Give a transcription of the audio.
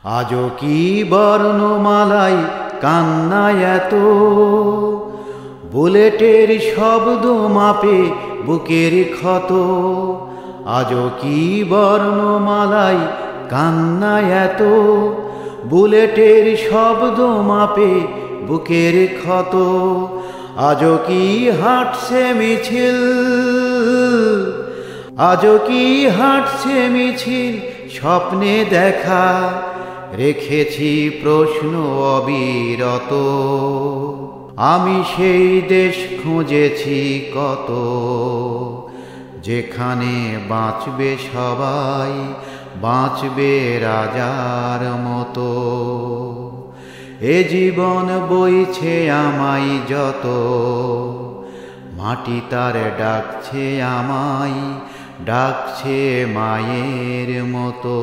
আজও কি বর্ণমালাই কান্নায় এত, বুলেটের শব্দ মাপে বুকের ক্ষত। আজও কি বর্ণমালাই কান্নায় এত, বুলেটের শব্দ মাপে বুকের ক্ষত। আজও কি হাঁটছে মিছিল, আজও কি হাঁটছে মিছিল স্বপ্নে দেখা, রেখেছি প্রশ্ন অবিরত। আমি সেই দেশ খুঁজেছি কত, যেখানে বাঁচবে সবাই, বাঁচবে রাজার মতো। এ জীবন বইছে আমায় যত, মাটি তার ডাকছে আমায়, ডাকছে মায়ের মতো।